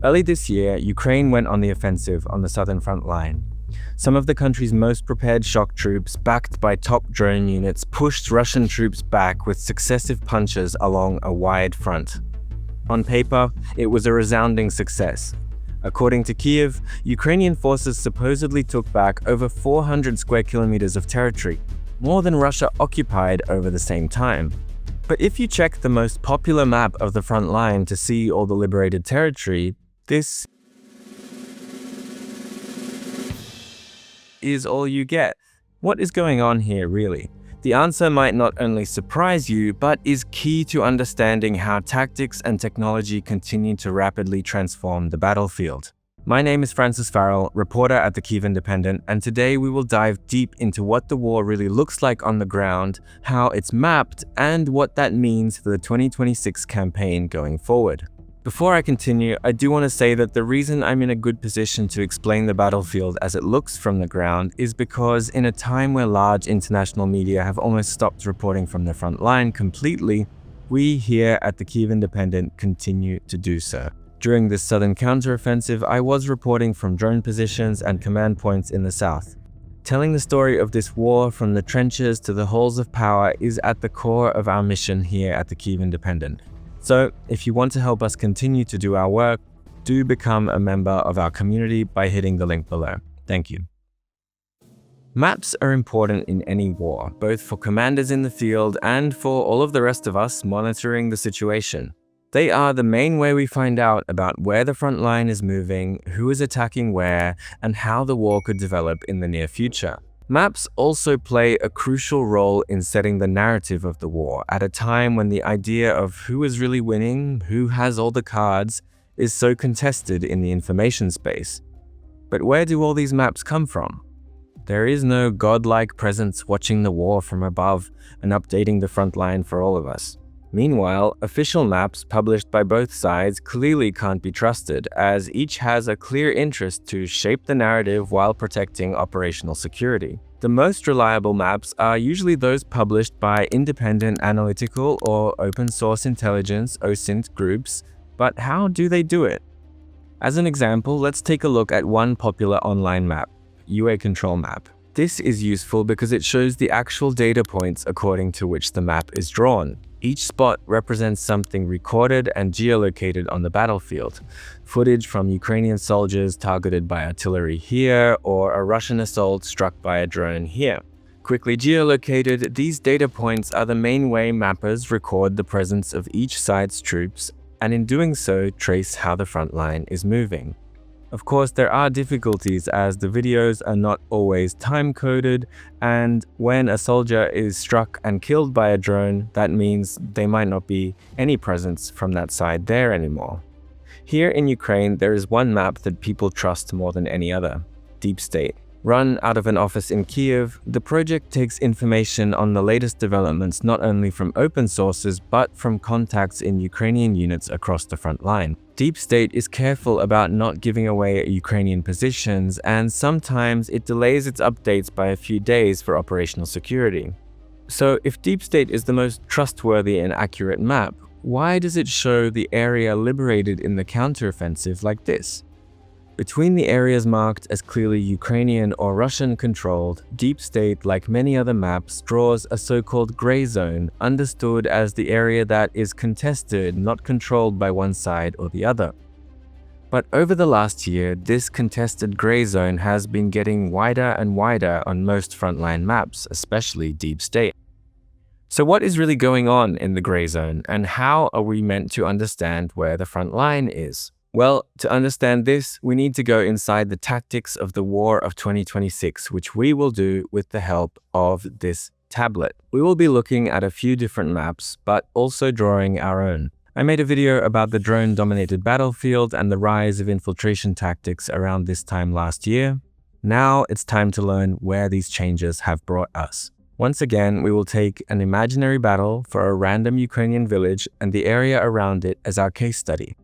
Early this year, Ukraine went on the offensive on the southern front line. Some of the country's most prepared shock troops, backed by top drone units, pushed Russian troops back with successive punches along a wide front. On paper, it was a resounding success. According to Kyiv, Ukrainian forces supposedly took back over 400 square kilometers of territory, more than Russia occupied over the same time. But if you check the most popular map of the front line to see all the liberated territory, this is all you get. What is going on here, really? The answer might not only surprise you, but is key to understanding how tactics and technology continue to rapidly transform the battlefield. My name is Farrell, reporter at the Kyiv Independent, and today we will dive deep into what the war really looks like on the ground, how it's mapped, and what that means for the 2026 campaign going forward. Before I continue, I do want to say that the reason I'm in a good position to explain the battlefield as it looks from the ground is because in a time where large international media have almost stopped reporting from the front line completely, we here at the Kyiv Independent continue to do so. During this southern counteroffensive, I was reporting from drone positions and command points in the south. Telling the story of this war from the trenches to the halls of power is at the core of our mission here at the Kyiv Independent. So, if you want to help us continue to do our work, do become a member of our community by hitting the link below. Thank you. Maps are important in any war, both for commanders in the field and for all of the rest of us monitoring the situation. They are the main way we find out about where the front line is moving, who is attacking where, and how the war could develop in the near future. Maps also play a crucial role in setting the narrative of the war at a time when the idea of who is really winning, who has all the cards, is so contested in the information space. But where do all these maps come from? There is no godlike presence watching the war from above and updating the front line for all of us. Meanwhile, official maps published by both sides clearly can't be trusted, as each has a clear interest to shape the narrative while protecting operational security. The most reliable maps are usually those published by independent analytical or open source intelligence (OSINT) groups, but how do they do it? As an example, let's take a look at one popular online map, UA Control Map. This is useful because it shows the actual data points according to which the map is drawn. Each spot represents something recorded and geolocated on the battlefield. Footage from Ukrainian soldiers targeted by artillery here, or a Russian assault struck by a drone here. Quickly geolocated, these data points are the main way mappers record the presence of each side's troops, and in doing so, trace how the front line is moving. Of course, there are difficulties as the videos are not always time-coded, and when a soldier is struck and killed by a drone, that means there might not be any presence from that side there anymore. Here in Ukraine, there is one map that people trust more than any other, DeepState. Run out of an office in Kyiv, the project takes information on the latest developments not only from open sources but from contacts in Ukrainian units across the front line. DeepState is careful about not giving away Ukrainian positions, and sometimes it delays its updates by a few days for operational security. So if DeepState is the most trustworthy and accurate map, why does it show the area liberated in the counteroffensive like this? Between the areas marked as clearly Ukrainian or Russian-controlled, DeepState, like many other maps, draws a so-called gray zone, understood as the area that is contested, not controlled by one side or the other. But over the last year, this contested gray zone has been getting wider and wider on most frontline maps, especially DeepState. So what is really going on in the gray zone, and how are we meant to understand where the front line is? Well, to understand this, we need to go inside the tactics of the war of 2026, which we will do with the help of this tablet. We will be looking at a few different maps, but also drawing our own. I made a video about the drone-dominated battlefield and the rise of infiltration tactics around this time last year. Now it's time to learn where these changes have brought us. Once again, we will take an imaginary battle for a random Ukrainian village and the area around it as our case study.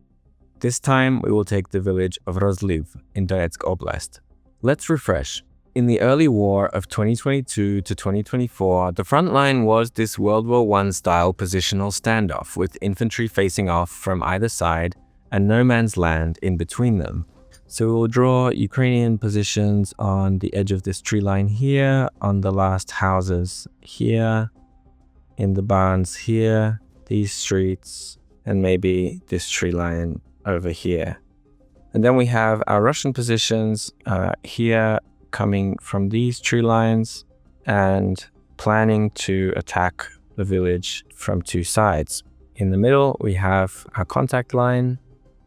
This time, we will take the village of Rozliv in Donetsk Oblast. Let's refresh. In the early war of 2022 to 2024, the front line was this World War I style positional standoff with infantry facing off from either side and no man's land in between them. So we'll draw Ukrainian positions on the edge of this tree line here, on the last houses here, in the barns here, these streets, and maybe this tree line over here. And then we have our Russian positions here coming from these tree lines and planning to attack the village from two sides. In the middle, we have our contact line,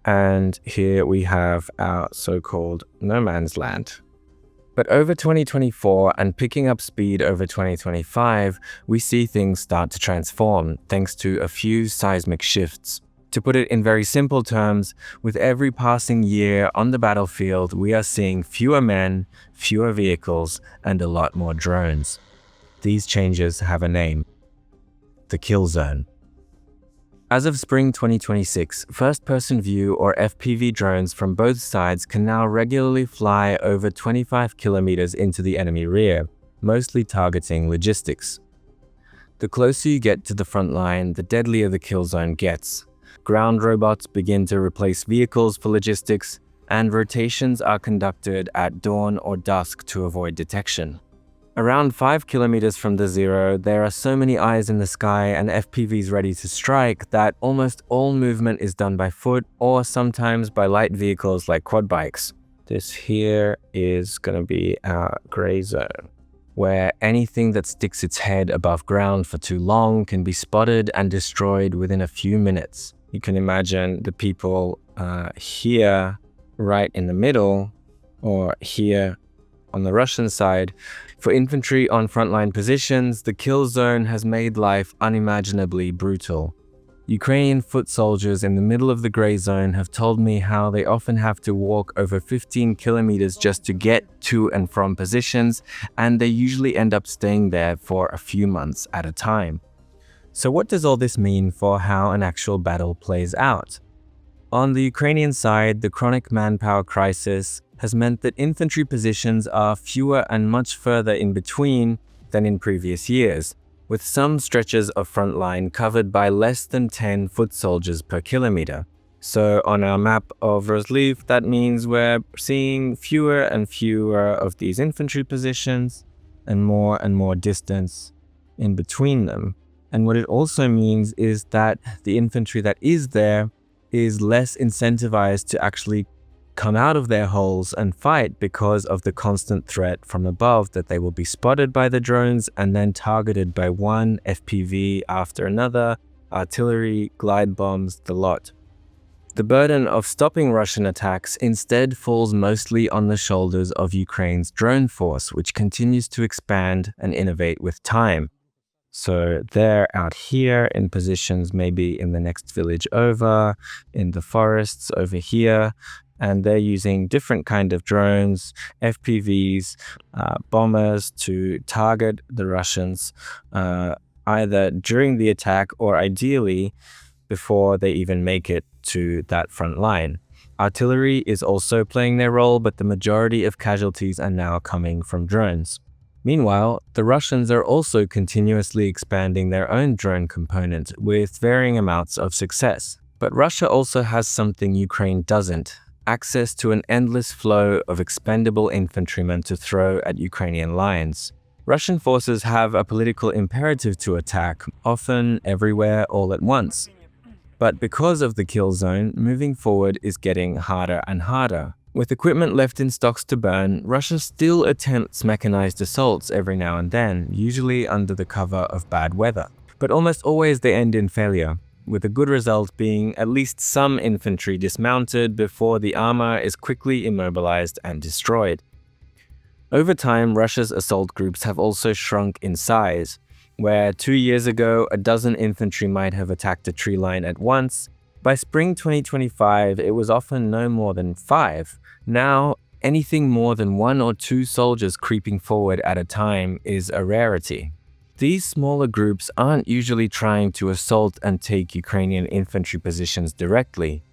and here we have our so-called no man's land. But over 2024 and picking up speed over 2025, we see things start to transform thanks to a few seismic shifts. To put it in very simple terms, with every passing year on the battlefield, we are seeing fewer men, fewer vehicles, and a lot more drones. These changes have a name: the kill zone. As of spring 2026, first-person view or FPV drones from both sides can now regularly fly over 25 kilometers into the enemy rear, mostly targeting logistics. The closer you get to the front line, the deadlier the kill zone gets. Ground robots begin to replace vehicles for logistics, and rotations are conducted at dawn or dusk to avoid detection. Around 5 kilometers from the zero, there are so many eyes in the sky and FPVs ready to strike that almost all movement is done by foot or sometimes by light vehicles like quad bikes. This here is going to be our gray zone, where anything that sticks its head above ground for too long can be spotted and destroyed within a few minutes. You can imagine the people here, right in the middle, or here on the Russian side. For infantry on frontline positions, the kill zone has made life unimaginably brutal. Ukrainian foot soldiers in the middle of the gray zone have told me how they often have to walk over 15 kilometers just to get to and from positions, and they usually end up staying there for a few months at a time. So what does all this mean for how an actual battle plays out? On the Ukrainian side, the chronic manpower crisis has meant that infantry positions are fewer and much further in between than in previous years, with some stretches of front line covered by less than 10 foot soldiers per kilometer. So on our map of Rozliv, that means we're seeing fewer and fewer of these infantry positions and more distance in between them. And what it also means is that the infantry that is there is less incentivized to actually come out of their holes and fight because of the constant threat from above that they will be spotted by the drones and then targeted by one FPV after another, artillery, glide bombs, the lot. The burden of stopping Russian attacks instead falls mostly on the shoulders of Ukraine's drone force, which continues to expand and innovate with time. So they're out here in positions maybe in the next village over, in the forests over here, and they're using different kind of drones, FPVs, bombers to target the Russians either during the attack or ideally before they even make it to that front line. Artillery is also playing their role, but the majority of casualties are now coming from drones. Meanwhile, the Russians are also continuously expanding their own drone component with varying amounts of success. But Russia also has something Ukraine doesn't: access to an endless flow of expendable infantrymen to throw at Ukrainian lines. Russian forces have a political imperative to attack, often everywhere all at once. But because of the kill zone, moving forward is getting harder and harder. With equipment left in stocks to burn, Russia still attempts mechanized assaults every now and then, usually under the cover of bad weather. But almost always they end in failure, with the good result being at least some infantry dismounted before the armor is quickly immobilized and destroyed. Over time, Russia's assault groups have also shrunk in size, where 2 years ago a dozen infantry might have attacked a tree line at once. By spring 2025, it was often no more than 5. Now, anything more than 1 or 2 soldiers creeping forward at a time is a rarity. These smaller groups aren't usually trying to assault and take Ukrainian infantry positions directly.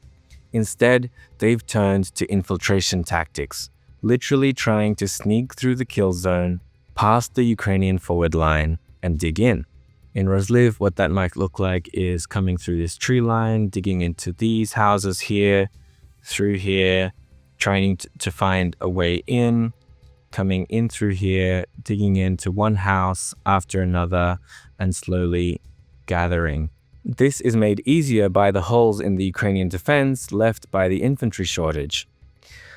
Instead, they've turned to infiltration tactics, literally trying to sneak through the kill zone, past the Ukrainian forward line, and dig in. In Rozliv, what that might look like is coming through this tree line, digging into these houses here, through here, trying to find a way in, coming in through here, digging into one house after another, and slowly gathering. This is made easier by the holes in the Ukrainian defense left by the infantry shortage.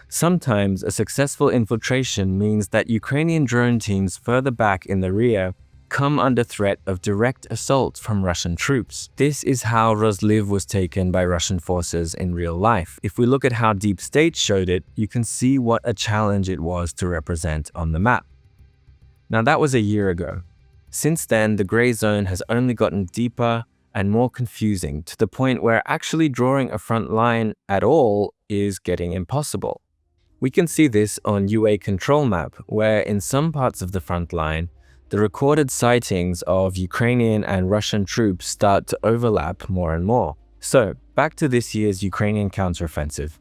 Sometimes a successful infiltration means that Ukrainian drone teams further back in the rear come under threat of direct assault from Russian troops. This is how Rozliv was taken by Russian forces in real life. If we look at how DeepState showed it, you can see what a challenge it was to represent on the map. Now that was a year ago. Since then, the gray zone has only gotten deeper and more confusing to the point where actually drawing a front line at all is getting impossible. We can see this on UA control map, where in some parts of the front line, the recorded sightings of Ukrainian and Russian troops start to overlap more and more. So, back to this year's Ukrainian counteroffensive.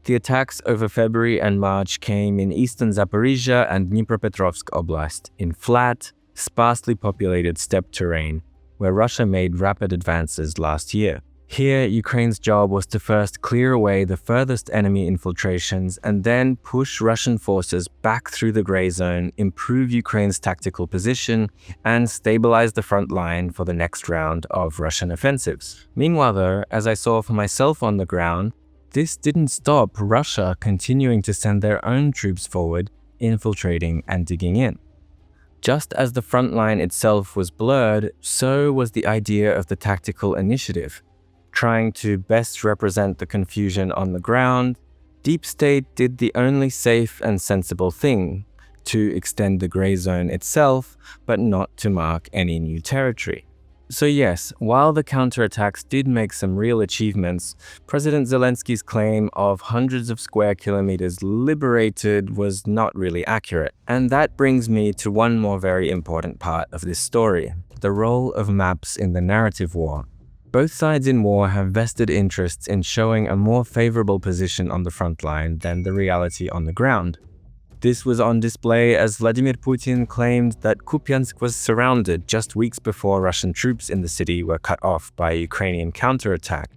The attacks over February and March came in eastern Zaporizhia and Dnipropetrovsk Oblast, in flat, sparsely populated steppe terrain, where Russia made rapid advances last year. Here, Ukraine's job was to first clear away the furthest enemy infiltrations and then push Russian forces back through the gray zone, improve Ukraine's tactical position, and stabilize the front line for the next round of Russian offensives. Meanwhile, though, as I saw for myself on the ground, this didn't stop Russia continuing to send their own troops forward, infiltrating and digging in. Just as the front line itself was blurred, so was the idea of the tactical initiative. Trying to best represent the confusion on the ground, DeepState did the only safe and sensible thing, to extend the gray zone itself, but not to mark any new territory. So yes, while the counterattacks did make some real achievements, President Zelensky's claim of hundreds of square kilometers liberated was not really accurate. And that brings me to one more very important part of this story, the role of maps in the narrative war. Both sides in war have vested interests in showing a more favorable position on the front line than the reality on the ground. This was on display as Vladimir Putin claimed that Kupiansk was surrounded just weeks before Russian troops in the city were cut off by a Ukrainian counterattack.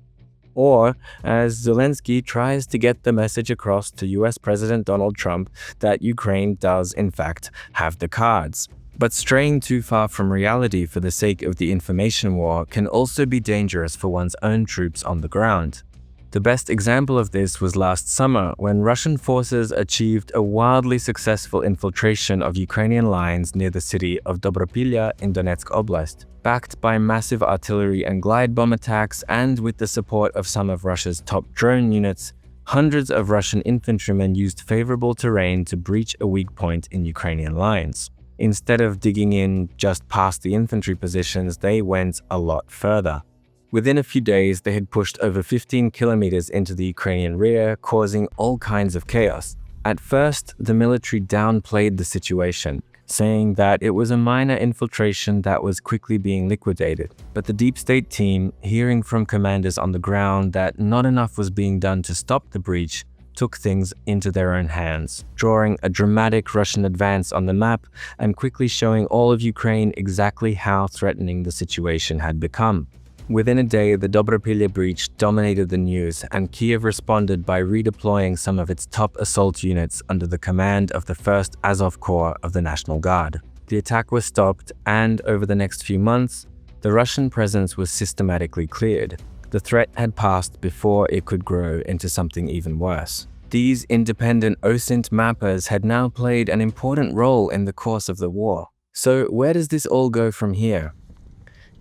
Or as Zelensky tries to get the message across to US President Donald Trump that Ukraine does in fact have the cards. But straying too far from reality for the sake of the information war can also be dangerous for one's own troops on the ground. The best example of this was last summer when Russian forces achieved a wildly successful infiltration of Ukrainian lines near the city of Dobropilya in Donetsk Oblast. Backed by massive artillery and glide bomb attacks and with the support of some of Russia's top drone units, hundreds of Russian infantrymen used favorable terrain to breach a weak point in Ukrainian lines. Instead of digging in just past the infantry positions, they went a lot further. Within a few days, they had pushed over 15 kilometers into the Ukrainian rear, causing all kinds of chaos. At first, the military downplayed the situation, saying that it was a minor infiltration that was quickly being liquidated. But the DeepState team, hearing from commanders on the ground that not enough was being done to stop the breach, took things into their own hands, drawing a dramatic Russian advance on the map and quickly showing all of Ukraine exactly how threatening the situation had become. Within a day, the Dobropilya breach dominated the news, and Kyiv responded by redeploying some of its top assault units under the command of the 1st Azov Corps of the National Guard. The attack was stopped, and over the next few months, the Russian presence was systematically cleared. The threat had passed before it could grow into something even worse. These independent OSINT mappers had now played an important role in the course of the war. So where does this all go from here?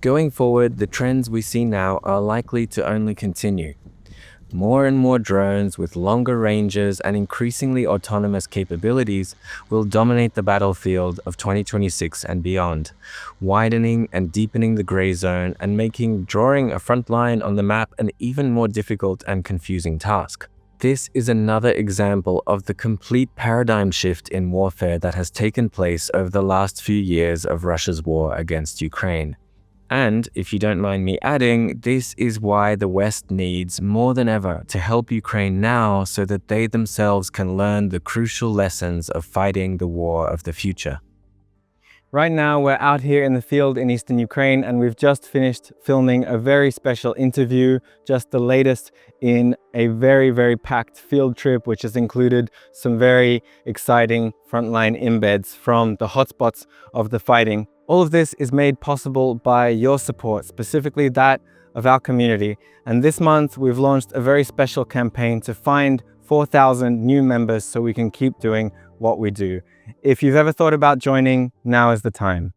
Going forward, the trends we see now are likely to only continue. More and more drones with longer ranges and increasingly autonomous capabilities will dominate the battlefield of 2026 and beyond, widening and deepening the gray zone and making drawing a front line on the map an even more difficult and confusing task. This is another example of the complete paradigm shift in warfare that has taken place over the last few years of Russia's war against Ukraine. And, if you don't mind me adding, this is why the West needs more than ever to help Ukraine now so that they themselves can learn the crucial lessons of fighting the war of the future. Right now, we're out here in the field in eastern Ukraine, and we've just finished filming a very special interview, just the latest in a very packed field trip, which has included some very exciting frontline embeds from the hotspots of the fighting. All of this is made possible by your support, specifically that of our community. And this month, we've launched a very special campaign to find 4,000 new members so we can keep doing what we do. If you've ever thought about joining, now is the time.